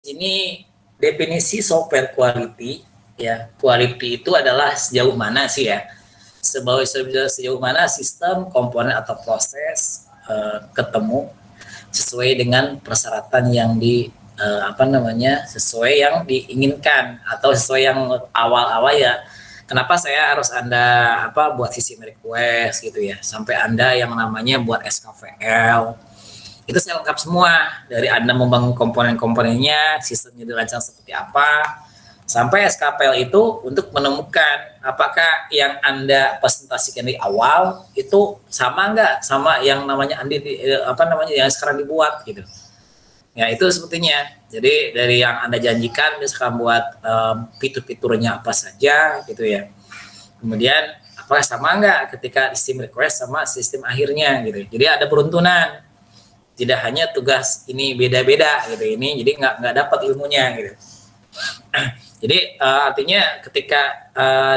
Ini definisi software quality ya. Quality itu adalah sejauh mana sih ya? Sejauh mana sistem, komponen atau proses ketemu sesuai dengan persyaratan yang sesuai yang diinginkan atau sesuai yang awal-awal ya. Kenapa saya harus Anda buat sistem request gitu ya, sampai Anda yang namanya buat SKVL itu saya lengkap semua, dari Anda membangun komponen-komponennya, sistemnya dirancang seperti apa, sampai SKPL itu untuk menemukan apakah yang Anda presentasikan di awal itu sama nggak sama yang namanya yang sekarang dibuat gitu. Ya itu sepertinya. Jadi dari yang Anda janjikan misalkan buat fitur-fiturnya apa saja gitu ya. Kemudian apakah sama nggak ketika sistem request sama sistem akhirnya gitu. Jadi ada peruntunan. Tidak hanya tugas ini beda-beda gitu ini, jadi nggak dapat ilmunya gitu. Jadi artinya ketika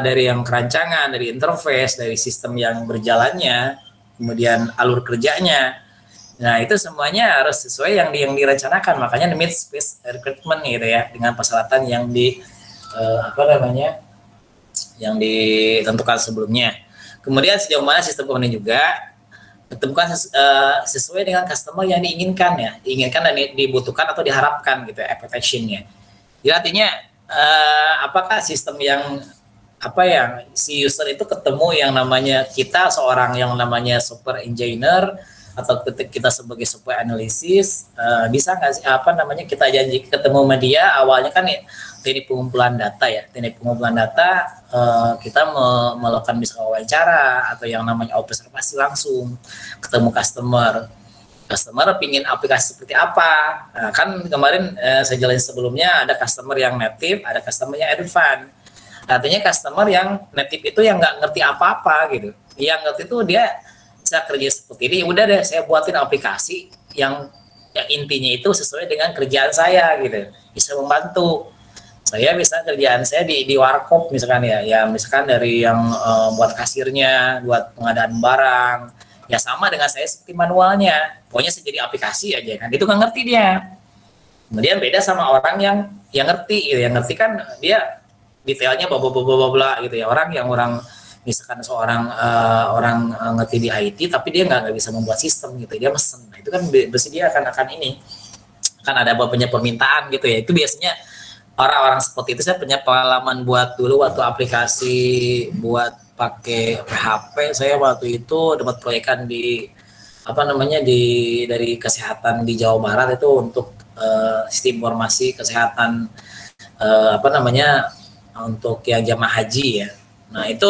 dari yang kerancangan, dari interface, dari sistem yang berjalannya, kemudian alur kerjanya, nah itu semuanya harus sesuai yang direncanakan. Makanya meet space recruitment gitu ya, dengan persyaratan yang yang ditentukan sebelumnya. Kemudian sejauh mana sistem komponen juga ketemukan sesuai dengan customer yang diinginkan ya, diinginkan dan dibutuhkan atau diharapkan gitu ya, expectation-nya. Jadi artinya apakah sistem yang si user itu ketemu yang namanya kita seorang yang namanya software engineer atau kita sebagai software analisis bisa nggak sih kita janji ketemu media awalnya kan ya, teknik pengumpulan data ya, teknik pengumpulan data kita melakukan misalnya wawancara atau yang namanya observasi langsung ketemu customer pingin aplikasi seperti apa. Nah, kan kemarin saya jelasin sebelumnya ada customer yang native, ada customer yang advance. Artinya customer yang native itu yang nggak ngerti apa-apa gitu, yang ngerti itu dia bisa kerja seperti ini, udah deh saya buatin aplikasi yang intinya itu sesuai dengan kerjaan saya gitu, bisa membantu saya. Bisa kerjaan saya di warkop misalkan ya misalkan dari yang buat kasirnya, buat pengadaan barang, ya sama dengan saya seperti manualnya, pokoknya saya jadi aplikasi aja kan, itu nggak ngerti dia. Kemudian beda sama orang yang ngerti gitu, yang ngerti kan dia detailnya bla gitu ya, orang misalkan seorang orang ngerti di IT tapi dia nggak bisa membuat sistem gitu, dia mesen. Nah, itu kan dia akan ini kan ada punya permintaan gitu ya. Itu biasanya orang-orang seperti itu. Saya punya pengalaman buat dulu waktu aplikasi buat pakai PHP, saya waktu itu dapat proyekan di dari kesehatan di Jawa Barat itu untuk sistem informasi kesehatan untuk yang jamaah haji ya. Nah itu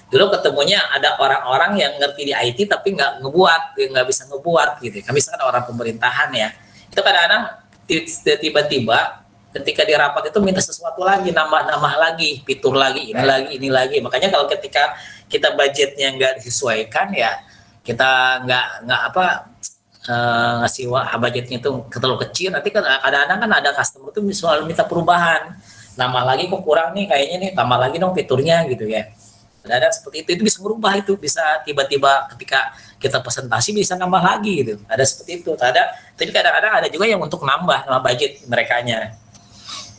dulu ketemunya ada orang-orang yang ngerti di IT tapi nggak bisa ngebuat gitu. Kami misalkan orang pemerintahan ya, itu kadang-kadang tiba-tiba ketika di rapat itu minta sesuatu lagi, nambah lagi, fitur lagi, ini lagi. Makanya kalau ketika kita budgetnya nggak disesuaikan ya, kita ngasih budgetnya itu terlalu kecil, nanti kan kadang-kadang kan ada customer tuh selalu minta perubahan, nambah lagi kok kurang nih kayaknya nih, tambah lagi dong fiturnya gitu ya. Ada seperti itu bisa berubah, itu bisa tiba-tiba ketika kita presentasi bisa nambah lagi gitu, ada seperti itu. Tapi kadang-kadang ada juga yang untuk nambah budget merekanya.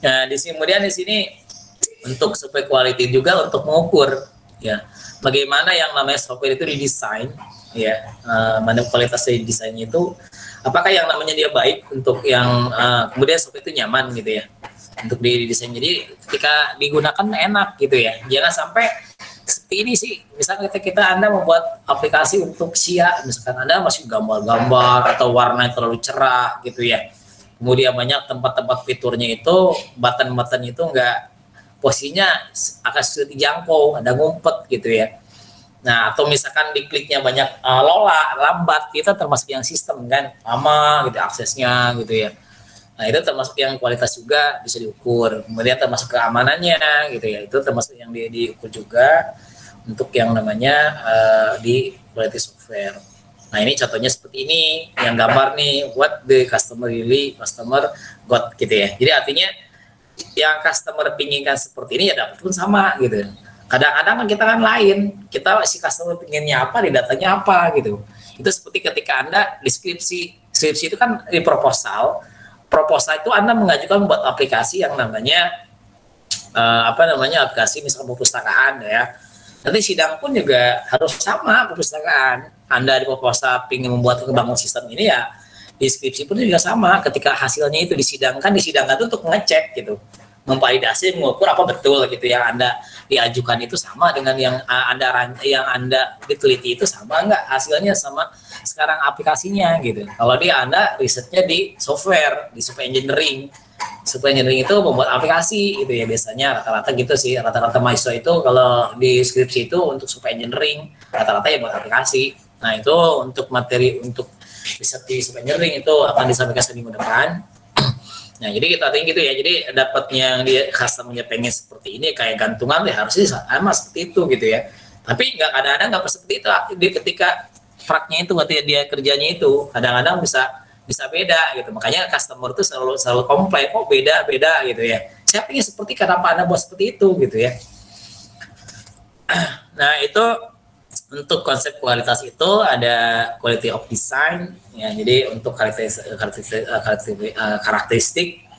Nah kemudian di sini untuk supaya quality juga untuk mengukur ya bagaimana yang namanya software itu didesain ya, mana kualitas dari desainnya itu, apakah yang namanya dia baik untuk yang kemudian software itu nyaman gitu ya untuk didesain, jadi ketika digunakan enak gitu ya. Jangan sampai seperti ini sih, misalnya kita Anda membuat aplikasi untuk SIA, misalkan Anda masih gambar-gambar atau warna yang terlalu cerah gitu ya, kemudian banyak tempat-tempat fiturnya itu button-button itu enggak, posisinya akan sulit dijangkau, ada ngumpet gitu ya. Nah atau misalkan dikliknya banyak lambat, kita termasuk yang sistem kan lama gitu aksesnya gitu ya. Nah itu termasuk yang kualitas juga bisa diukur. Kemudian termasuk keamanannya gitu ya, itu termasuk yang diukur juga untuk yang namanya di quality software. Nah ini contohnya seperti ini, yang gambar nih, what the customer got gitu ya. Jadi artinya yang customer pinginkan seperti ini ya dapat pun sama gitu. Kadang-kadang kita kan lain, kita si customer pinginnya apa, di datanya apa gitu. Itu seperti ketika Anda deskripsi itu kan di proposal, proposal itu Anda mengajukan buat aplikasi yang namanya aplikasi misalnya perpustakaan ya. Nanti sidang pun juga harus sama perpustakaan. Anda di proposal ingin membuat kebangun sistem ini ya, deskripsi pun juga sama. Ketika hasilnya itu disidangkan itu untuk mengecek gitu, memvalidasi, mengukur apa betul gitu yang Anda diajukan itu sama dengan yang Anda diteliti itu sama nggak hasilnya sama sekarang aplikasinya gitu. Kalau Anda risetnya di software engineering. Software engineering itu membuat aplikasi itu ya, biasanya rata-rata gitu sih, rata-rata mahasiswa itu kalau di skripsi itu untuk software engineering rata-rata ya buat aplikasi. Nah itu untuk materi untuk riset di software engineering itu akan disampaikan seminggu depan. Nah jadi kita tinggi gitu ya, jadi dapatnya yang dia customer-nya pengen seperti ini kayak gantungan ya harusnya sama seperti itu gitu ya. Tapi nggak kadang-kadang nggak seperti itu ketika praknya itu ketika dia kerjanya itu kadang-kadang bisa beda gitu. Makanya customer itu selalu komplain, kok beda gitu ya. Saya pengen seperti kenapa Anda buat seperti itu gitu ya. Nah itu untuk konsep kualitas itu ada quality of design ya. Jadi untuk karakteristik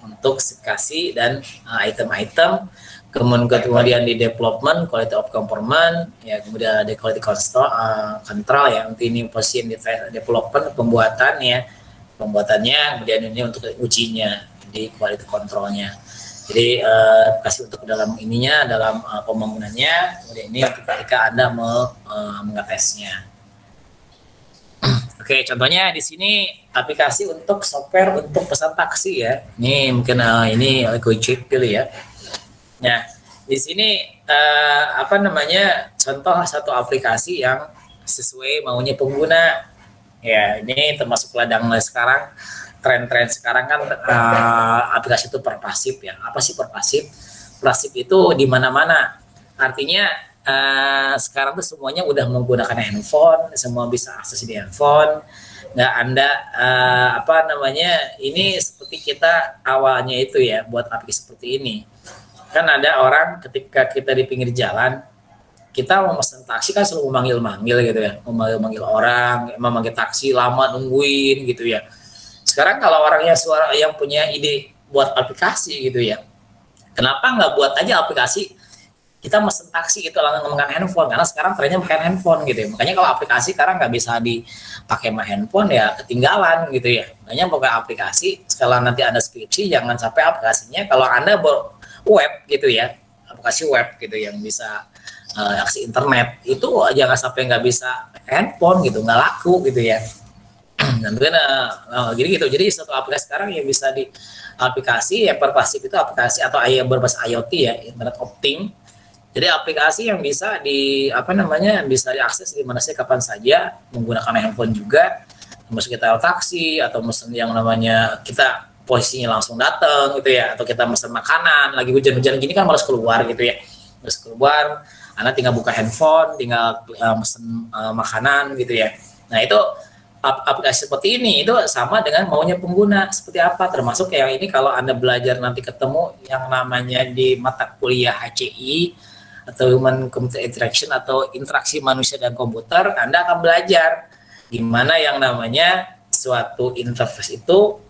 untuk spesifikasi dan item-item. Kemudian di development, quality of conformance ya, kemudian ada quality control ya. Nanti ini posisi di development pembuatannya, kemudian ini untuk ujinya di quality controlnya. Jadi kasih untuk dalam ininya, dalam pembangunannya, kemudian ini untuk ketika Anda mau mengetesnya. Oke, contohnya di sini aplikasi untuk software untuk pesan taksi ya. Ini mungkin ini Gojek dulu ya. Nah, di sini contoh satu aplikasi yang sesuai maunya pengguna. Ya, ini termasuk ladang sekarang, tren-tren sekarang kan aplikasi itu pervasif ya. Apa sih pervasif? Pervasif itu di mana-mana. Artinya sekarang tuh semuanya udah menggunakan handphone, semua bisa akses di handphone. Nggak Anda ini seperti kita awalnya itu ya buat aplikasi seperti ini. Kan ada orang ketika kita di pinggir jalan, kita mau pesan taksi kan selalu memanggil-manggil gitu ya, memanggil orang, memanggil taksi lama nungguin gitu ya. Sekarang kalau orangnya yang punya ide buat aplikasi gitu ya, kenapa nggak buat aja aplikasi kita mesen taksi itu langsung menggunakan handphone, karena sekarang trennya pakai handphone gitu ya. Makanya kalau aplikasi sekarang nggak bisa dipakai sama handphone ya ketinggalan gitu ya. Makanya pakai aplikasi, setelah nanti Anda skripsi jangan sampai aplikasinya kalau Anda web gitu ya, aplikasi web gitu yang bisa akses internet itu jangan sampai nggak bisa handphone gitu, nggak laku gitu ya. Jadi satu aplikasi sekarang yang bisa di aplikasi yang pervasif itu aplikasi atau yang berbasis IoT ya, Internet of Things. Jadi aplikasi yang bisa bisa diakses di mana saja kapan saja menggunakan handphone juga, termasuk kita taksi atau mesen yang namanya kita posisinya langsung datang gitu ya, atau kita mesen makanan lagi hujan-hujan gini kan harus keluar gitu ya, harus keluar, Anda tinggal buka handphone, tinggal mesen makanan gitu ya. Nah itu aplikasi seperti ini itu sama dengan maunya pengguna seperti apa, termasuk yang ini kalau Anda belajar nanti ketemu yang namanya di mata kuliah HCI atau Human Computer Interaction atau interaksi manusia dan komputer, Anda akan belajar gimana yang namanya suatu interface itu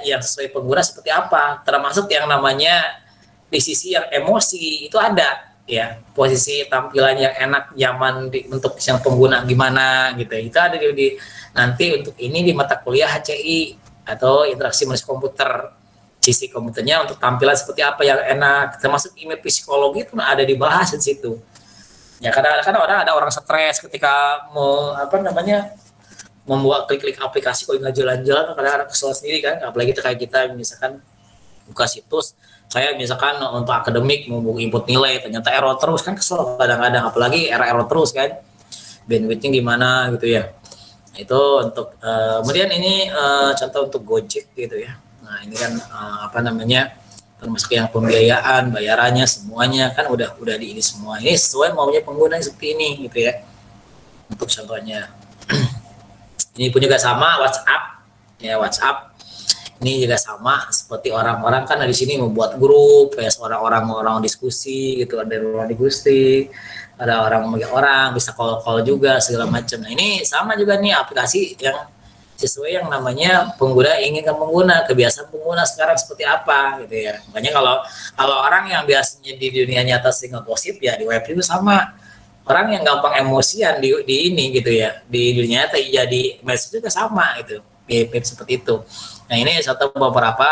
yang sesuai pengguna seperti apa, termasuk yang namanya di sisi yang emosi itu ada ya, posisi tampilan yang enak, nyaman untuk yang pengguna gimana gitu, itu ada di nanti untuk ini di mata kuliah HCI atau interaksi manusia komputer, sisi komputernya untuk tampilan seperti apa yang enak, termasuk email psikologi itu ada dibahas di situ ya. Kadang-kadang ada orang stres ketika mau membuat klik-klik aplikasi kalau nggak jalan-jalan, kadang-kadang kesel sendiri kan, apalagi kayak kita misalkan buka situs, saya misalkan untuk akademik mau input nilai ternyata error terus kan, kesel kadang-kadang, apalagi error terus kan, bandwidthnya gimana gitu ya. Itu untuk kemudian ini contoh untuk Gojek gitu ya. Nah ini kan termasuk yang pembiayaan, bayarannya semuanya kan udah di ini semua, ini sesuai maunya pengguna seperti ini gitu ya. Untuk contohnya ini pun juga sama WhatsApp ya, WhatsApp ini juga sama seperti orang-orang kan di sini membuat grup ya, orang diskusi gitu, ada orang diskusi, ada orang bisa call juga segala macam. Nah ini sama juga nih aplikasi yang sesuai yang namanya pengguna inginkan pengguna, kebiasaan pengguna sekarang seperti apa gitu ya. Makanya kalau orang yang biasanya di dunia nyata sering ngegosip ya di web itu sama. Orang yang gampang emosian di ini gitu ya, di dunia nyata jadi medsos juga sama gitu. Mirip seperti itu. Nah, ini satu beberapa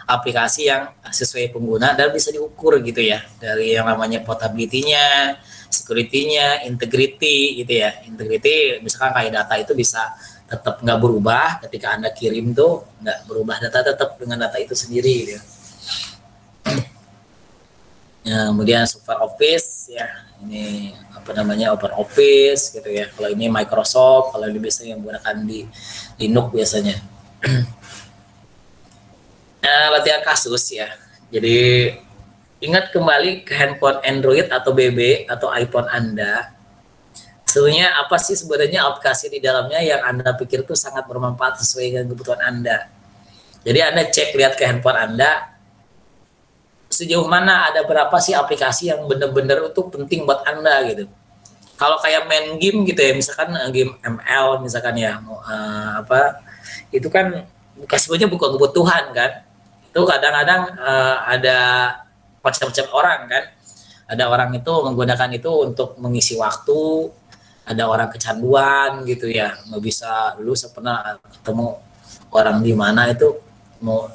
aplikasi yang sesuai pengguna dan bisa diukur gitu ya, dari yang namanya portability-nya, security-nya, integrity gitu ya. Integrity misalkan kayak data itu bisa tetap nggak berubah ketika Anda kirim tuh, nggak berubah, data tetap dengan data itu sendiri gitu ya. Ya, kemudian software Office ya, ini apa namanya Open Office gitu ya. Kalau ini Microsoft, kalau ini biasanya yang menggunakan di Linux biasanya. Nah, latihan kasus ya. Jadi ingat kembali ke handphone Android atau BB atau iPhone Anda. Sebenarnya apa sih sebenarnya aplikasi di dalamnya yang Anda pikir itu sangat bermanfaat sesuai dengan kebutuhan Anda. Jadi Anda cek, lihat ke handphone Anda, sejauh mana ada berapa sih aplikasi yang benar-benar itu penting buat Anda gitu. Kalau kayak main game gitu ya, misalkan game ML misalkan ya, apa itu kan sebenarnya bukan kebutuhan kan. Itu kadang-kadang ada macam-macam orang kan. Ada orang itu menggunakan itu untuk mengisi waktu, ada orang kecanduan gitu ya, nggak bisa. Dulu saya pernah ketemu orang di mana itu mau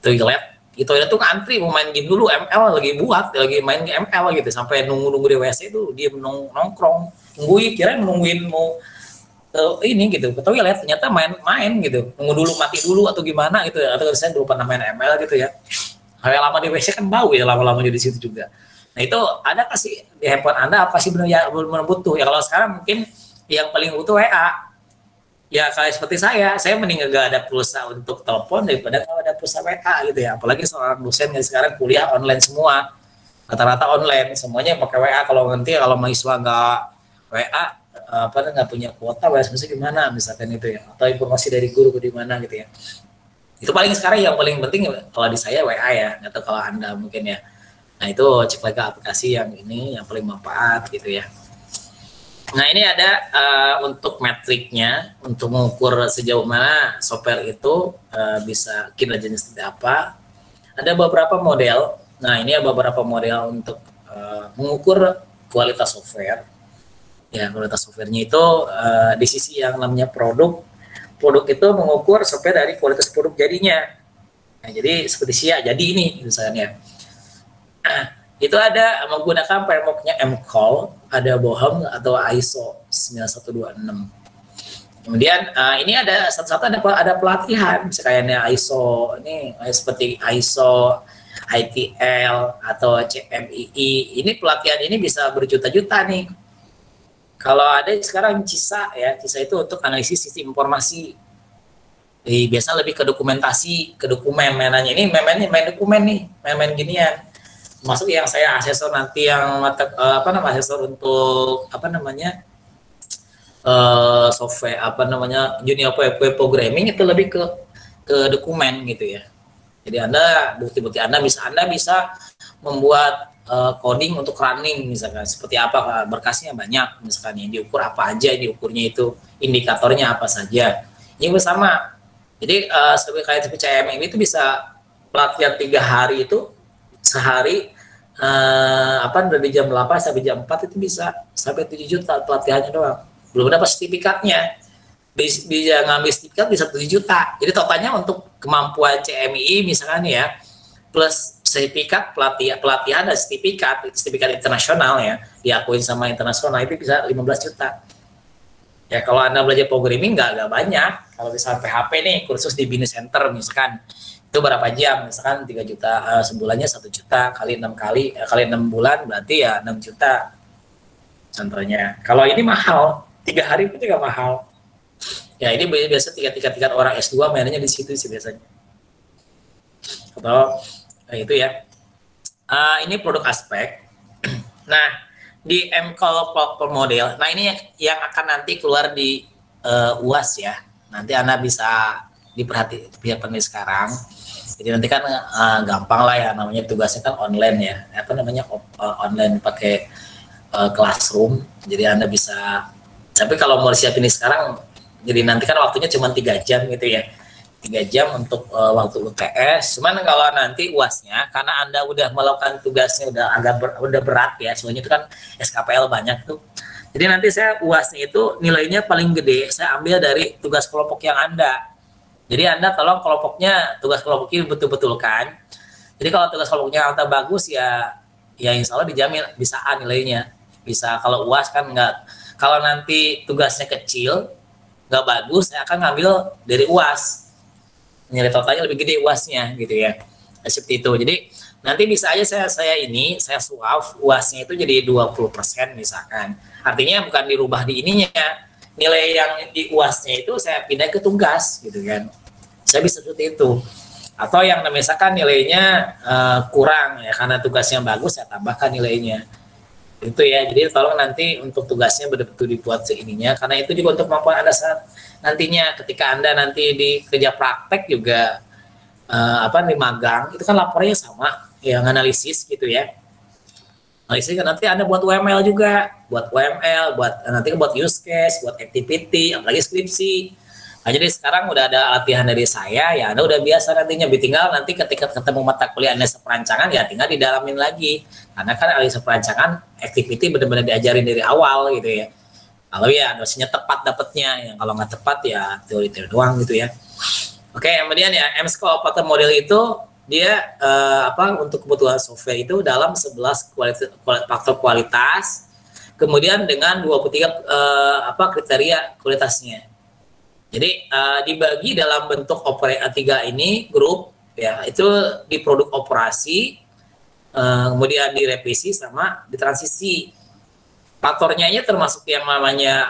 toilet, di toilet tuh ngantri mau main game dulu, ML lagi main ML gitu, sampai nunggu di WC itu dia nongkrong nungguin, kira menungguin mau ini gitu ke toilet, ternyata main gitu, nunggu dulu mati dulu atau gimana gitu ya, atau saya belum pernah main ML gitu ya. Kayak lama di WC kan bau ya, lama-lama di situ juga. Nah itu ada kasih di handphone Anda apa sih benar-benar butuh ya. Kalau sekarang mungkin yang paling butuh WA. Ya kayak seperti saya mending gak ada pulsa untuk telepon daripada kalau ada pulsa WA gitu ya. Apalagi seorang dosen yang sekarang kuliah online semua, rata-rata online, semuanya pakai WA. Kalau nanti kalau mahasiswa nggak WA, apa nggak punya kuota, WA gimana misalkan itu ya, atau informasi dari guru di mana gitu ya. Itu paling sekarang yang paling penting kalau di saya WA ya, nggak tahu kalau Anda mungkin ya. Nah itu cek lagi aplikasi yang ini yang paling manfaat gitu ya. Nah ini ada untuk metriknya, untuk mengukur sejauh mana software itu bisa kinerjanya seperti apa. Ada beberapa model. Nah ini ada beberapa model untuk mengukur kualitas software. Ya kualitas softwarenya itu di sisi yang namanya produk. Produk itu mengukur software dari kualitas produk jadinya. Nah, jadi seperti SIA jadi ini misalnya. Itu ada menggunakan frameworknya MCall, ada Bohem atau ISO 9126. Kemudian ini ada satu-satu ada pelatihan, misalnya ISO ini seperti ISO, ITL atau CMII. Ini pelatihan ini bisa berjuta-juta nih. Kalau ada sekarang CISA ya, CISA itu untuk analisis sistem informasi. Jadi biasa lebih ke dokumentasi, ke dokumen mainannya. Ini main dokumen nih, main ginian. Masuk yang saya asesor nanti yang apa namanya asesor untuk apa namanya software apa namanya junior web programming itu lebih ke dokumen gitu ya. Jadi bukti-bukti Anda bisa membuat coding untuk running misalkan seperti apa, berkasnya banyak misalkan yang diukur apa aja, diukurnya itu indikatornya apa saja. Ini bersama. Jadi seperti CMM itu bisa pelatihan 3 hari itu sehari dari jam 8 sampai jam 4 itu bisa sampai 7 juta pelatihannya doang. Belum dapat sertifikatnya. Bisa ngambil sertifikat bisa 7 juta. Jadi totalnya untuk kemampuan CMI misalkan ya, plus sertifikat pelatihan dan sertifikat internasional ya, diakuin sama internasional itu bisa 15 juta. Ya kalau Anda belajar programming nggak banyak. Kalau misalnya PHP nih kursus di Business Center misalkan itu berapa jam, misalkan 3 juta sebulannya 1 juta kali 6 kali 6 bulan berarti ya 6 juta contohnya. Kalau ini mahal, 3 hari pun juga mahal ya. Ini biasa tingkat orang S2 mainnya di situ sih biasanya. Atau itu ya ini produk aspek. Nah di MCall model, nah ini yang akan nanti keluar di UAS ya, nanti Anda bisa diperhatikan sekarang. Jadi nanti kan gampang lah ya, namanya tugasnya kan online ya, online pakai classroom. Jadi Anda bisa, tapi kalau mau siapin ini sekarang Jadi nanti kan waktunya cuma 3 jam gitu ya. 3 jam untuk waktu UTS. Cuman kalau nanti UASnya, karena Anda udah melakukan tugasnya udah berat ya, soalnya itu kan SKPL banyak tuh. Jadi nanti saya UASnya itu nilainya paling gede, saya ambil dari tugas kelompok yang Anda. Jadi Anda tolong kelompoknya, tugas kelompoknya betul-betul kan. Jadi kalau tugas kelompoknya Anda bagus ya, ya insya Allah dijamin bisa A nilainya. Bisa kalau UAS kan enggak. Kalau nanti tugasnya kecil, nggak bagus, saya akan ngambil dari UAS. Nilai totalnya lebih gede UASnya gitu ya. Seperti itu. Jadi nanti bisa aja saya swap UASnya itu jadi 20% misalkan. Artinya bukan dirubah di ininya. Nilai yang di UASnya itu saya pindah ke tugas gitu kan. Saya bisa seperti itu. Atau yang misalkan nilainya kurang ya karena tugasnya bagus, saya tambahkan nilainya. Itu ya, jadi tolong nanti untuk tugasnya betul-betul dibuat seininya, karena itu juga untuk kemampuan Anda saat nantinya ketika Anda nanti di kerja praktek juga di magang itu kan lapornya sama yang analisis gitu ya. Analisis kan nanti Anda buat UML juga, buat UML, buat use case, buat activity, apalagi skripsi. Nah, jadi sekarang udah ada latihan dari saya, ya Anda udah biasa nantinya. Tinggal nanti ketika ketemu mata kuliah Anda seperancangan, ya tinggal didalamin lagi. Karena kan analisa perancangan, activity benar-benar diajarin dari awal gitu ya. Kalau ya dosisnya tepat dapatnya, yang kalau nggak tepat ya teori-teori doang gitu ya. Oke, kemudian ya M-Scope atau model itu dia untuk kebutuhan software itu dalam 11 faktor kualitas, kemudian dengan 23 kriteria kualitasnya. Jadi dibagi dalam bentuk tiga ini grup ya, itu di produk operasi, kemudian direvisi sama ditransisi. Faktornya ini termasuk yang namanya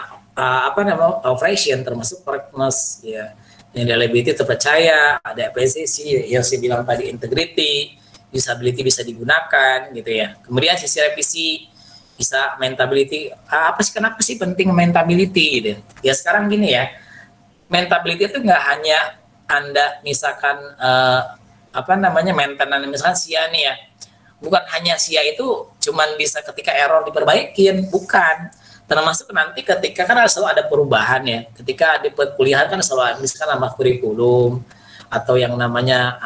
operation, termasuk correctness ya, yang reliability terpercaya, ada efisiensi yang saya bilang tadi, integrity, usability bisa digunakan gitu ya. Kemudian sisi revisi bisa maintainability. Kenapa sih penting maintainability gitu? Ya sekarang gini ya. Maintainability itu nggak hanya Anda misalkan maintenance misalkan SIA nih ya, bukan hanya SIA itu cuman bisa ketika error diperbaikin, bukan, termasuk nanti ketika kan selalu ada perubahan ya, ketika di perkuliahan kan selalu misalkan nambah kurikulum atau yang namanya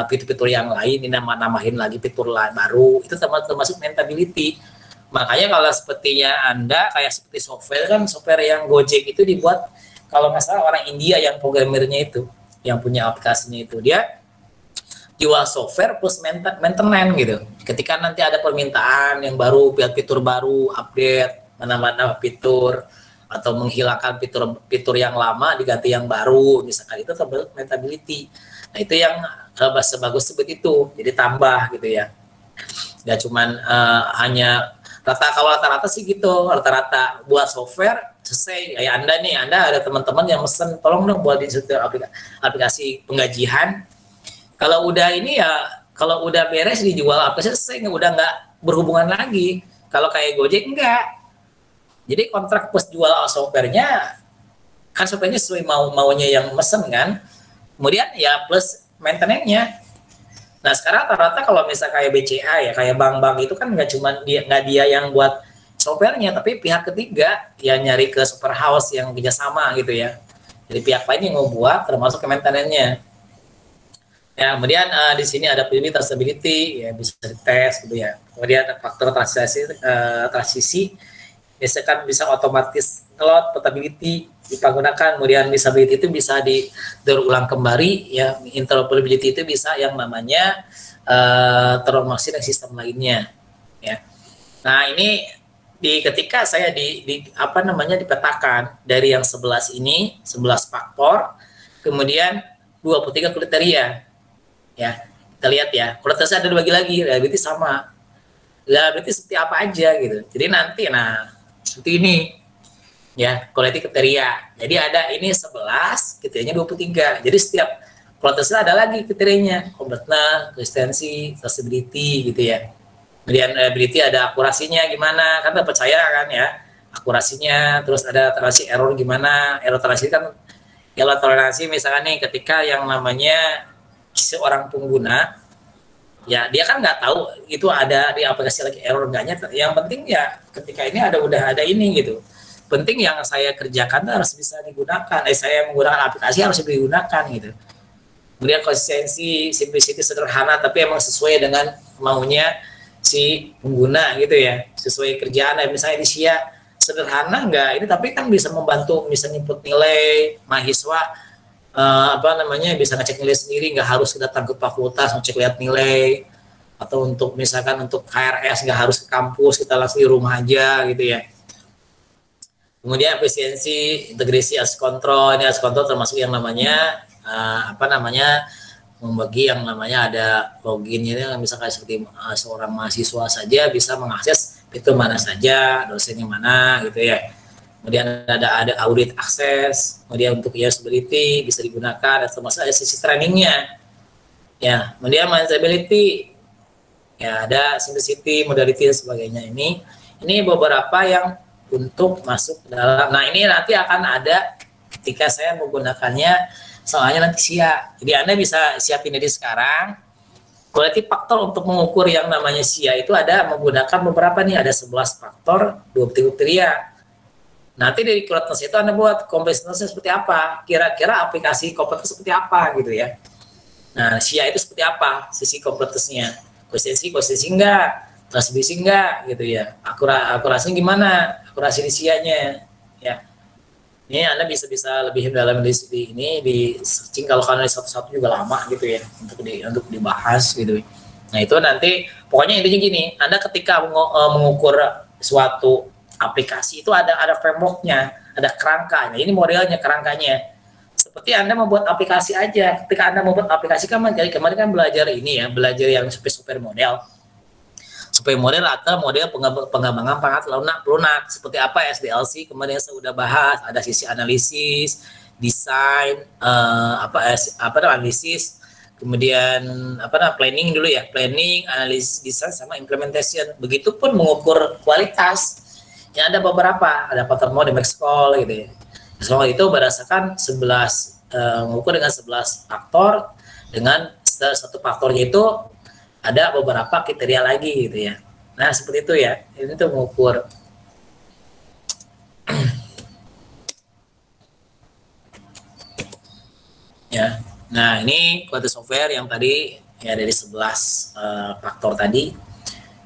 fitur-fitur yang lain, ini nambahin lagi fitur baru, itu termasuk maintainability. Makanya kalau sepertinya Anda kayak seperti software yang Gojek itu dibuat, kalau nggak salah orang India yang programmernya itu, yang punya aplikasinya itu, dia jual software plus maintenance gitu. Ketika nanti ada permintaan yang baru, fitur baru, update, mana-mana fitur, atau menghilangkan fitur yang lama diganti yang baru, misalkan itu maintainability. Nah itu yang sebagus seperti itu, jadi tambah gitu ya. Ya cuman hanya kalau rata-rata sih gitu, rata-rata buat software selesai. Kayak Anda ada teman-teman yang mesen, tolong dong buat aplikasi penggajian. Kalau udah ini ya, kalau udah beres dijual aplikasi selesai, udah nggak berhubungan lagi. Kalau kayak Gojek enggak. Jadi kontrak plus jual softwarenya, kan softwarenya sesuai maunya yang mesen kan. Kemudian ya plus maintenance-nya. Nah sekarang rata-rata kalau misal kayak BCA ya, kayak bank-bank itu kan nggak dia yang buat softwarenya, tapi pihak ketiga yang nyari ke software house yang kerjasama gitu ya. Jadi pihak lain yang mau buat termasuk ke maintenance-nya. Ya, kemudian di sini ada traceability ya, bisa dites gitu ya. Kemudian faktor transisi misalkan bisa otomatis load, portability dipergunakan. Kemudian disability itu bisa didaur ulang kembali ya. Interoperability itu bisa yang namanya terkoneksi dengan sistem lainnya ya. Nah ini ketika saya dipetakan dari yang 11 ini, 11 faktor, kemudian 23 kriteria ya, kita lihat ya, kualitasnya ada dibagi lagi, reliability sama, reliability seperti apa aja gitu. Jadi nanti seperti ini ya, quality kriteria. Jadi ada ini 11, kriterianya 23. Jadi setiap kualitasnya ada lagi kriterianya, completeness, consistency, traceability gitu ya. Kemudian reliability ada akurasinya gimana, kan percaya kan ya, akurasinya. Terus ada toleransi error gimana, error toleransi kan, error toleransi misalkan nih ketika yang namanya seorang pengguna ya, dia kan nggak tahu itu ada di aplikasi lagi error enggaknya. Yang penting ya ketika ini udah ada ini gitu, penting yang saya kerjakan harus bisa digunakan. Saya menggunakan aplikasi harus digunakan gitu. Kemudian konsistensi, simplicity, sederhana tapi emang sesuai dengan maunya si pengguna gitu ya, sesuai kerjaan. Misalnya di SIA sederhana enggak ini, tapi kan bisa membantu, bisa input nilai mahasiswa, bisa ngecek nilai sendiri, nggak harus datang ke fakultas ngecek lihat nilai, atau untuk misalkan untuk KRS nggak harus ke kampus, kita langsung di rumah aja gitu ya. Kemudian efisiensi, integrasi, as control. Ini as control termasuk yang namanya membagi yang namanya ada loginnya, misalkan seperti seorang mahasiswa saja bisa mengakses fitur mana saja, dosennya mana gitu ya. Kemudian ada audit akses, kemudian untuk usability bisa digunakan, dan termasuk ada sisi trainingnya ya. Kemudian manageability ya, ada simplicity, modality dan sebagainya. Ini beberapa yang untuk masuk dalam. Nah, ini nanti akan ada ketika saya menggunakannya, soalnya nanti SIA. Jadi Anda bisa siapin dari sekarang. Quality faktor untuk mengukur yang namanya SIA itu ada menggunakan beberapa nih, ada 11 faktor, 20 kriteria. Nanti dari competence itu Anda buat kompleksitasnya seperti apa, kira-kira aplikasi kompetens seperti apa gitu ya. Nah, SIA itu seperti apa sisi kompetensnya, konsistensi enggak, transmisi enggak gitu ya, akurasinya gimana, akurasi di SIA-nya ya. Ini Anda bisa lebih dalam di searching, kalau kalian satu-satu juga lama gitu ya untuk dibahas gitu. Nah, itu nanti pokoknya intinya gini, Anda ketika mengukur suatu aplikasi itu ada frameworknya, ada kerangkanya. Ini modelnya, kerangkanya. Seperti Anda membuat aplikasi aja. Ketika Anda membuat aplikasi kan kemarin kan belajar yang super model. Super model atau model pengembangan perangkat lunak seperti apa SDLC kemarin saya sudah bahas, ada sisi analisis, desain, analisis, kemudian planning dulu ya, planning, analisis, desain sama implementation. Begitupun mengukur kualitas. Ya, ada beberapa, ada pattern mode, Maxcall gitu ya. Maxcall itu berdasarkan 11 mengukur dengan 11 faktor, dengan satu faktornya itu ada beberapa kriteria lagi gitu ya. Nah, seperti itu ya. Ini tuh mengukur. Ya. Nah, ini kualitas software yang tadi ya dari 11 faktor tadi,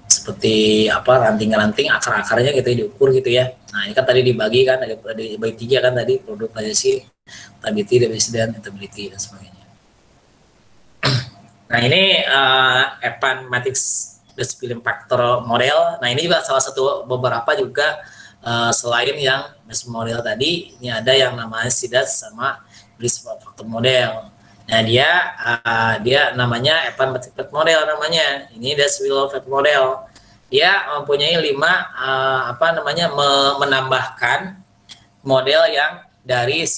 seperti ranting-ranting akar-akarnya gitu diukur gitu ya. Nah, ini kan tadi dibagi kan, dibagi 3 kan tadi, produktivitas, stability, dan integrity dan sebagainya. Nah, ini Evan Matrix Discipline Factor Model. Nah, ini juga salah satu beberapa juga selain yang model tadi, ini ada yang namanya SIDAS sama Factor Model. Nah, dia namanya Evan Matrix Model namanya. Ini Daswillow Factor Model. Dia mempunyai 5 menambahkan model yang dari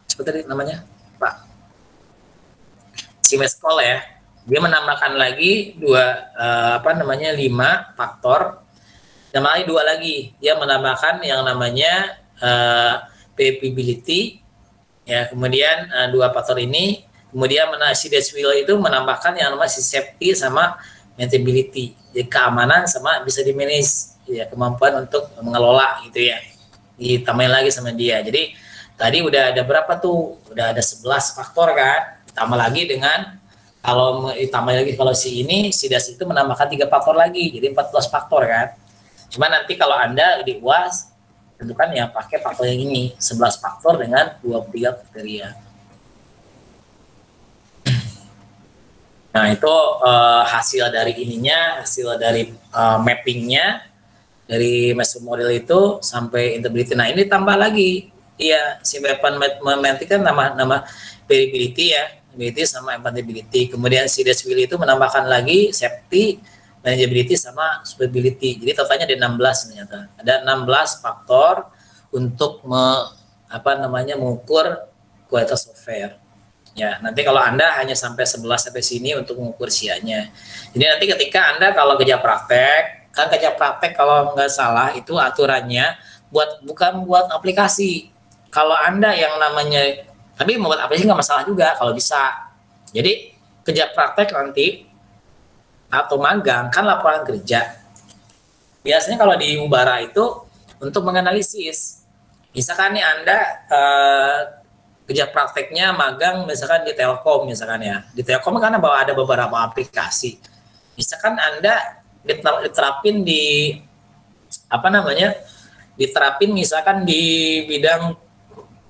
seperti namanya Pak si Mescol ya, dia menambahkan lagi 5 faktor, dan lagi 2 lagi dia menambahkan yang namanya payability ya, kemudian 2 faktor ini, kemudian si Deswillow itu menambahkan yang namanya safety sama maintainability, jadi keamanan sama bisa di manage ya, kemampuan untuk mengelola gitu ya, ditambahin lagi sama dia. Jadi tadi udah ada berapa tuh? Udah ada 11 faktor kan? Ditambah lagi dengan kalau si DAS itu menambahkan 3 faktor lagi, jadi 14 faktor kan. Cuma nanti kalau Anda di UAS tentukan ya pakai faktor yang ini, 11 faktor dengan 23 kriteria. Nah, itu hasil dari hasil dari mappingnya dari master model itu sampai integrity. Nah, ini tambah lagi. Iya, si Evan Matrix kan nama variability ya, variability sama empatability. Kemudian si Deswillow itu menambahkan lagi safety, manageability sama suitability. Jadi totalnya ada 16 ternyata. Ada 16 faktor untuk mengukur kualitas software. Ya, nanti kalau Anda hanya sampai 11 sampai sini untuk mengukur SIA-nya. Jadi nanti ketika Anda kalau kerja praktek kalau nggak salah itu aturannya bukan buat aplikasi. Kalau Anda yang namanya, tapi membuat aplikasi nggak masalah juga kalau bisa. Jadi kerja praktek nanti atau magang kan laporan kerja. biasanya kalau di Ubara itu untuk menganalisis. Misalkan nih Anda kerja prakteknya magang misalkan di Telkom misalkan ya. Di Telkom kan ada beberapa aplikasi. Misalkan Anda diterapin di apa namanya? Diterapin misalkan di bidang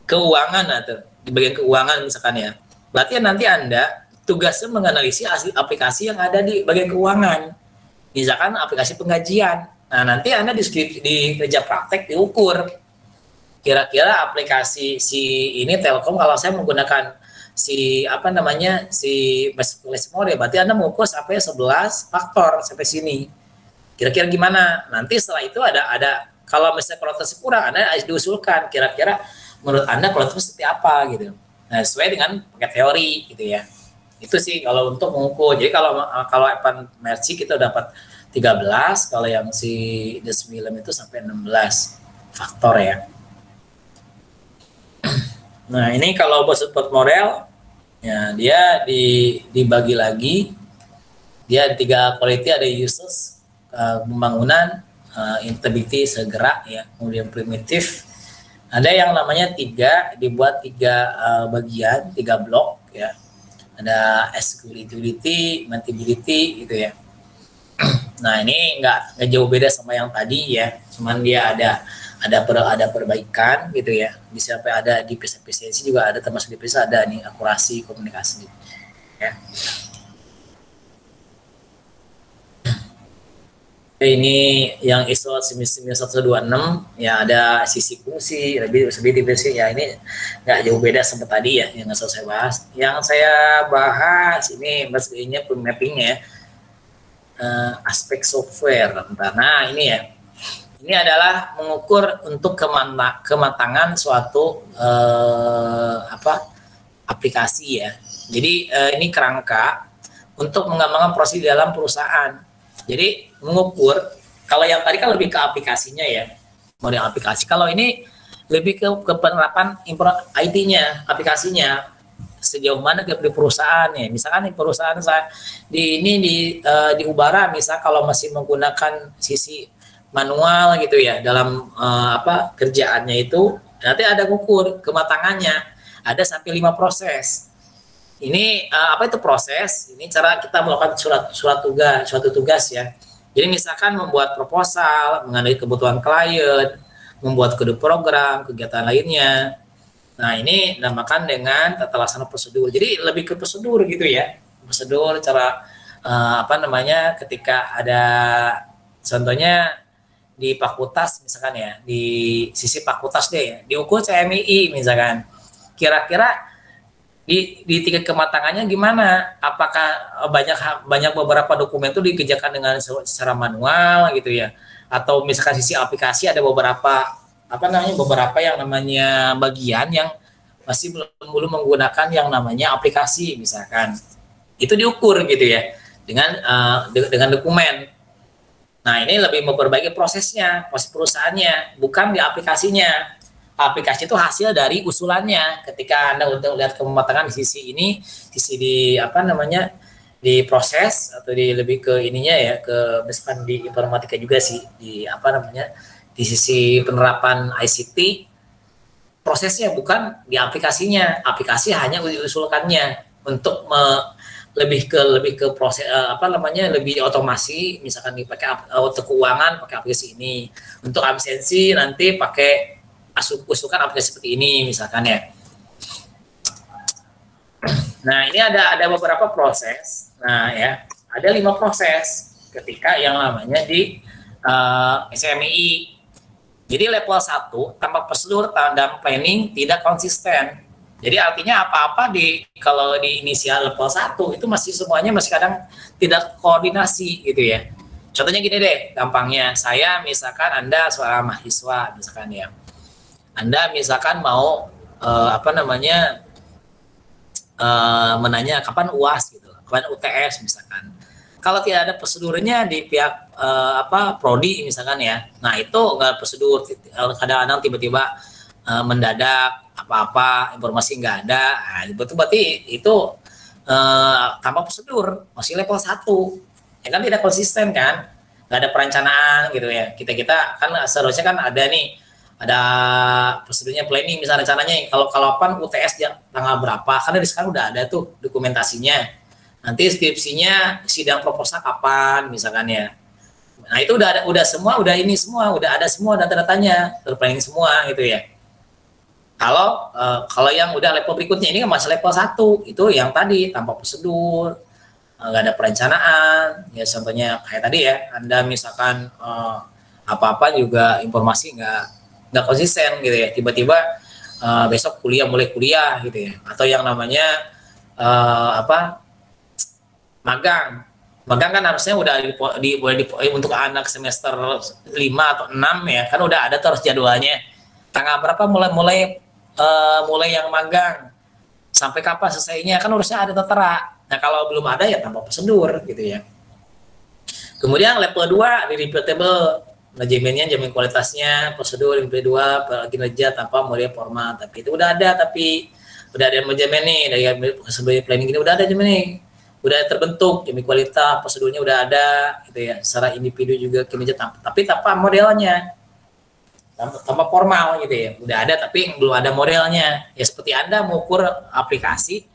keuangan atau di bagian keuangan misalkan ya. Berarti nanti Anda tugasnya menganalisis aplikasi yang ada di bagian keuangan. Misalkan aplikasi penggajian. Nah, nanti Anda di kerja praktek diukur kira-kira aplikasi si ini Telkom kalau saya menggunakan si apa namanya si marketplace mode berarti Anda mengukur sampai 11 faktor sampai sini. Kira-kira gimana? Nanti setelah itu ada kalau misalnya kualitasnya kurang Anda diusulkan kira-kira menurut Anda kualitasnya seperti apa gitu. Nah, sesuai dengan pakai teori gitu ya. Itu sih kalau untuk mengukur. Jadi kalau Evan Merci kita dapat 13, kalau yang si Desmilem itu sampai 16 faktor ya. Nah, ini kalau buat support model, ya dia dibagi lagi. Dia ada 3 quality, ada uses, pembangunan, integrity segera, ya, kemudian primitif. Ada yang namanya 3, dibuat 3 bagian, 3 blok, ya. Ada executability, maintainability, gitu ya. Nah, ini nggak jauh beda sama yang tadi ya, cuman dia ada perbaikan gitu ya. Di sampai ada di efisiensi juga ada, termasuk di ada nih akurasi komunikasi ya. Ini yang ISO 126 ya, ada sisi fungsi lebih divisi ya, ini nggak jauh beda sama tadi ya yang saya bahas. Yang saya bahas ini maksudnya mappingnya aspek software. Nah, ini ya. Ini adalah mengukur untuk kematangan suatu aplikasi ya. Jadi ini kerangka untuk mengembangkan proses di dalam perusahaan. Jadi mengukur, kalau yang tadi kan lebih ke aplikasinya ya, model aplikasi. Kalau ini lebih ke penerapan IT-nya, aplikasinya sejauh mana di perusahaan ya. Misalkan di perusahaan saya di Ubara, misal kalau masih menggunakan sisi manual gitu ya dalam kerjaannya itu, nanti ada ukur kematangannya, ada sampai 5 proses. Ini apa itu proses? Ini cara kita melakukan suatu tugas ya. Jadi misalkan membuat proposal, mengenai kebutuhan klien, membuat kode program, kegiatan lainnya. Nah, ini dinamakan dengan tata laksana prosedur. Jadi lebih ke prosedur gitu ya. Prosedur cara ketika ada contohnya di fakultas misalkan ya, di sisi fakultas deh ya, diukur CMII misalkan. Kira-kira di tingkat kematangannya gimana? Apakah banyak beberapa dokumen itu dikerjakan dengan secara manual gitu ya? Atau misalkan sisi aplikasi ada beberapa beberapa yang namanya bagian yang masih belum menggunakan yang namanya aplikasi misalkan. Itu diukur gitu ya dengan dokumen. Nah, ini lebih memperbaiki prosesnya, proses perusahaannya, bukan di aplikasinya. Aplikasi itu hasil dari usulannya. Ketika Anda untuk lihat kematangan di sisi ini, sisi di proses atau lebih ke ininya ya, ke misalkan di informatika juga sih, di di sisi penerapan ICT, prosesnya bukan di aplikasinya. Aplikasi hanya diusulkannya untuk lebih ke proses lebih otomasi, misalkan dipakai untuk keuangan pakai aplikasi ini, untuk absensi nanti pakai usulkan aplikasi seperti ini misalkan ya. Nah, ini ada beberapa proses. Nah ya, ada 5 proses ketika yang namanya di SMI. Jadi level 1 tanpa prosedur dan planning tidak konsisten. Jadi artinya apa-apa kalau di inisial level 1 itu semuanya masih kadang tidak koordinasi gitu ya. Contohnya gini deh, gampangnya, saya misalkan Anda seorang mahasiswa misalkan ya. Anda misalkan mau menanya kapan UAS gitu, kapan UTS misalkan. Kalau tidak ada prosedurnya di pihak prodi misalkan ya, nah itu nggak prosedur. Kadang-kadang tiba-tiba mendadak apa-apa, informasi nggak ada, nah, itu berarti itu tanpa prosedur, masih level 1, ya kan tidak konsisten kan. nggak ada perencanaan gitu ya. Kita kan seharusnya kan ada nih, ada prosedurnya planning misalnya rencananya kalau kalapan UTS tanggal berapa, karena di sekarang udah ada tuh dokumentasinya. Nanti skripsinya sidang proposal kapan misalkan ya. Nah itu udah ada, udah semua, udah ini semua, udah ada semua data-datanya, terplanning semua gitu ya. Kalau yang udah level berikutnya ini kan masih level 1 itu yang tadi tanpa prosedur, nggak ada perencanaan ya, contohnya kayak tadi ya, Anda misalkan apa-apa juga informasi nggak konsisten gitu ya, tiba-tiba besok mulai kuliah gitu ya, atau yang namanya apa, magang. Magang kan harusnya udah untuk anak semester 5 atau 6 ya, kan udah ada terus jadwalnya. Tanggal berapa mulai yang magang, sampai kapan selesainya, kan harusnya ada tertera. Nah, kalau belum ada ya tanpa prosedur gitu ya. Kemudian level 2 di repeatable, manajemennya, jamin kualitasnya, prosedur level 2 kinerja tanpa model formal. Tapi itu udah ada, tapi udah ada manajemen nih dari sebelum planning ini udah ada jamin nih. Udah terbentuk jamin kualitas, prosedurnya udah ada gitu ya. Secara individu juga kinerja tapi tanpa modelnya. Tanpa formal gitu ya. Udah ada tapi belum ada modelnya. Ya seperti Anda mengukur aplikasi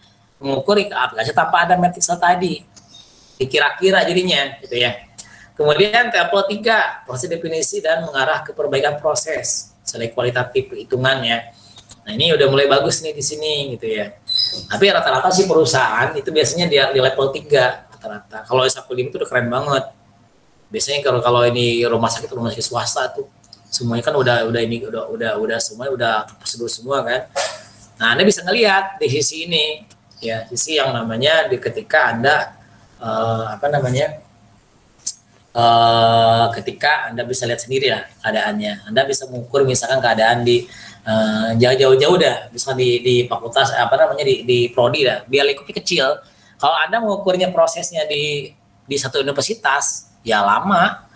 tanpa ada matriks tadi. Dikira-kira jadinya gitu ya. Kemudian level 3, proses definisi dan mengarah ke perbaikan proses. Selain kualitatif hitungannya. Nah, ini udah mulai bagus nih di sini gitu ya. Tapi rata-rata sih perusahaan itu biasanya di level 3 rata-rata. Kalau S1 itu udah keren banget. Biasanya kalau ini rumah sakit swasta tuh semuanya kan udah semuanya udah prosedur semua kan. Nah, Anda bisa ngelihat di sisi ini ya, sisi yang namanya ketika Anda ketika Anda bisa lihat sendiri lah keadaannya. Anda bisa mengukur misalkan keadaan di jauh-jauh dah, misalnya di fakultas di prodi lah, biar lingkupnya kecil. Kalau Anda mengukurnya prosesnya di satu universitas, ya lama,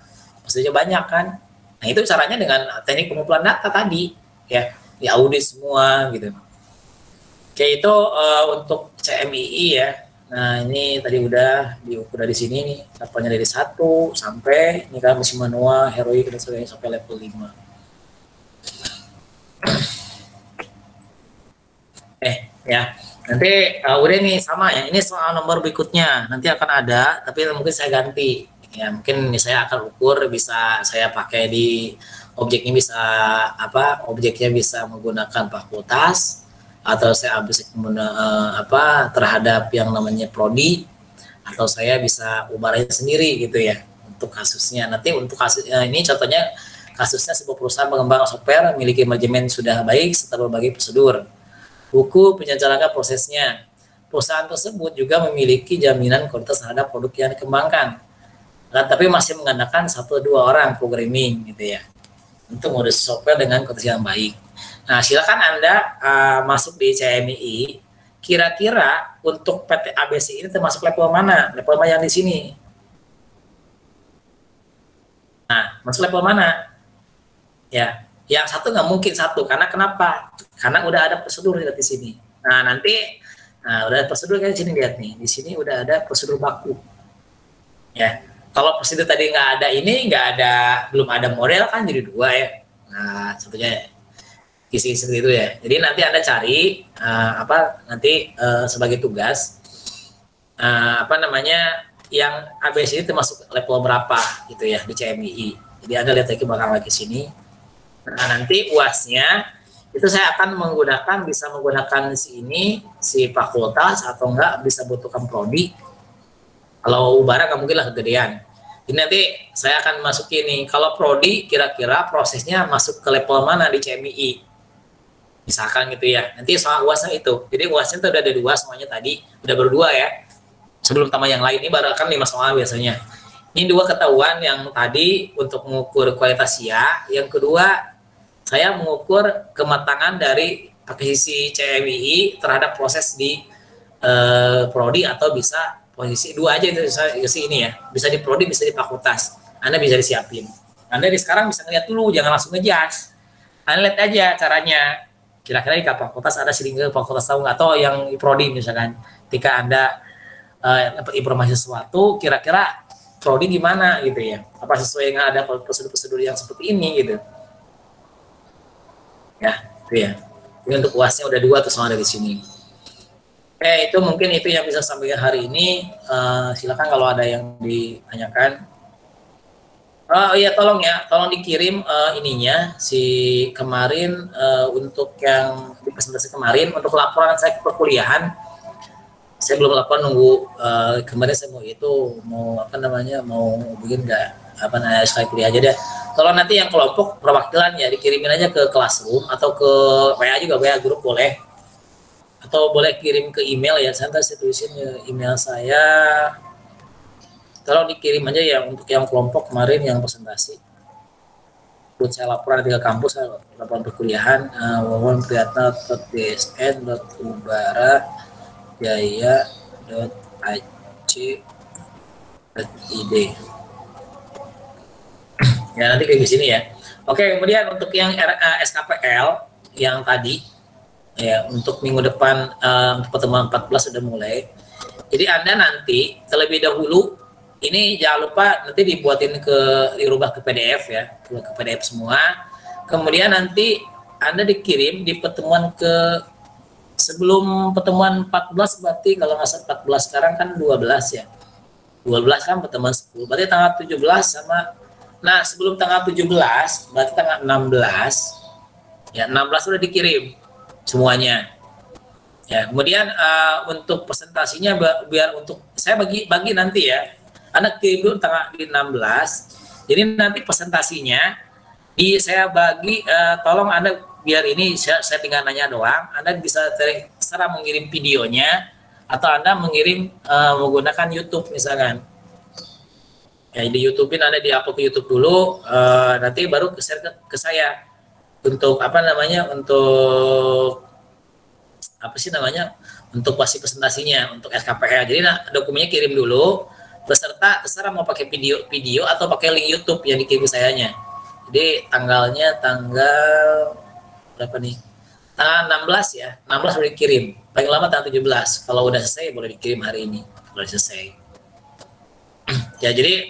maksudnya banyak kan. Nah, itu caranya dengan teknik pengumpulan data tadi, ya, diaudit semua gitu. Oke, itu untuk CMII ya. Nah, ini tadi udah diukur dari sini nih, levelnya dari 1 sampai ini kan mesin manual, heroik dan sebagainya sampai level 5. Ya. Nanti udah nih sama ya. Ini soal nomor berikutnya. Nanti akan ada, tapi mungkin saya ganti. Ya, mungkin saya akan ukur, bisa saya pakai di objeknya, bisa objeknya bisa menggunakan fakultas, atau saya bisa terhadap yang namanya prodi, atau saya bisa ubahnya sendiri gitu ya untuk kasusnya. Nanti untuk kasus ini contohnya kasusnya sebuah perusahaan pengembang software memiliki manajemen sudah baik serta berbagai prosedur. Buku penjelasan prosesnya. Perusahaan tersebut juga memiliki jaminan kualitas terhadap produk yang dikembangkan. Nah, tapi masih mengandalkan 1-2 orang programming gitu ya untuk modus software dengan kualitas yang baik. Nah, silakan Anda masuk di CMII. Kira-kira untuk PT ABC ini termasuk level mana? Level mana yang di sini? Nah, masuk level mana? Ya, yang satu nggak mungkin satu, karena kenapa? Karena udah ada prosedur di sini. Nah, nanti udah ada prosedur kayak di sini, lihat nih. Di sini udah ada prosedur baku. Ya, kalau prosedur tadi belum ada model kan jadi 2 ya. Nah, contohnya isi seperti itu ya. Jadi nanti Anda cari sebagai tugas yang ABC ini termasuk level berapa gitu ya di CMII. Jadi Anda lihat lagi bakal lagi sini. Nah, nanti UASnya itu saya akan bisa menggunakan si fakultas, atau enggak bisa butuhkan prodi. Kalau Ubara nggak mungkin lah kegedean. Ini nanti saya akan masukin nih, kalau prodi kira-kira prosesnya masuk ke level mana di CMII. Misalkan gitu ya. Nanti soal UASnya itu. Jadi UASnya itu udah ada 2 semuanya tadi. Udah berdua ya. Sebelum tambah yang lain, ini baru kan 5 soal biasanya. Ini 2 ketahuan, yang tadi untuk mengukur kualitas ya. Yang kedua, saya mengukur kematangan dari akuisisi CMII terhadap proses di prodi, atau bisa posisi 2 aja itu ini ya. Bisa di prodi, bisa di fakultas. Anda bisa disiapin. Anda sekarang bisa ngeliat dulu, jangan langsung ngejudge. Anda lihat aja caranya. Kira-kira di fakultas ada sehingga fakultas tahu nggak, atau yang prodi misalkan. Ketika Anda dapat informasi sesuatu, kira-kira prodi gimana gitu ya, apa sesuai dengan ada prosedur-prosedur yang seperti ini gitu ya. Itu ya, ini untuk UASnya udah 2 tuh semua ada di sini. Itu mungkin itu yang bisa sampaikan hari ini. Silakan kalau ada yang ditanyakan. Oh iya, tolong dikirim ininya si kemarin untuk yang di presentasi kemarin untuk laporan saya ke perkuliahan. Saya belum laporan, nunggu kemarin saya mau apa namanya, mau bikin nggak apa namanya sekali kuliah aja deh. Kalau nanti yang kelompok perwakilan ya dikirimin aja ke Classroom atau ke WA juga, WA grup boleh, atau boleh kirim ke email ya. Saya tulisin email saya. Tolong dikirim aja ya untuk yang kelompok kemarin yang presentasi. Buat saya laporan ke kampus, laporan perkuliahan wawan.priatna.ubara.jaya.ac.id. Ya nanti kayak di sini ya. Oke, kemudian untuk yang SKPL yang tadi ya, untuk minggu depan untuk pertemuan 14 sudah mulai. Jadi Anda nanti terlebih dahulu ini jangan lupa nanti dirubah ke PDF ya, ke PDF semua. Kemudian nanti Anda dikirim di pertemuan sebelum pertemuan 14, berarti kalau nggak salah 14 sekarang kan 12 ya. 12 kan pertemuan 10, berarti tanggal 17 sama, nah sebelum tanggal 17 berarti tanggal 16 ya, 16 sudah dikirim semuanya. Ya, kemudian untuk presentasinya biar untuk saya bagi nanti ya. Anda kirim dulu tanggal 16. Jadi nanti presentasinya saya bagi, tolong Anda biar ini saya tinggal nanya doang. Anda bisa terserah mengirim videonya atau Anda mengirim menggunakan YouTube misalkan. Ya, di YouTube-in Anda di-upload ke YouTube dulu, nanti baru ke saya untuk apa namanya, untuk apa sih namanya, untuk pasti presentasinya untuk SKPL. Jadi dokumennya kirim dulu beserta terserah mau pakai video atau pakai link YouTube yang dikirim sayanya. Jadi tanggalnya tanggal berapa nih? Tanggal 16 ya. 16 boleh dikirim. Paling lama tanggal 17. Kalau udah selesai boleh dikirim hari ini. Boleh selesai. Ya, jadi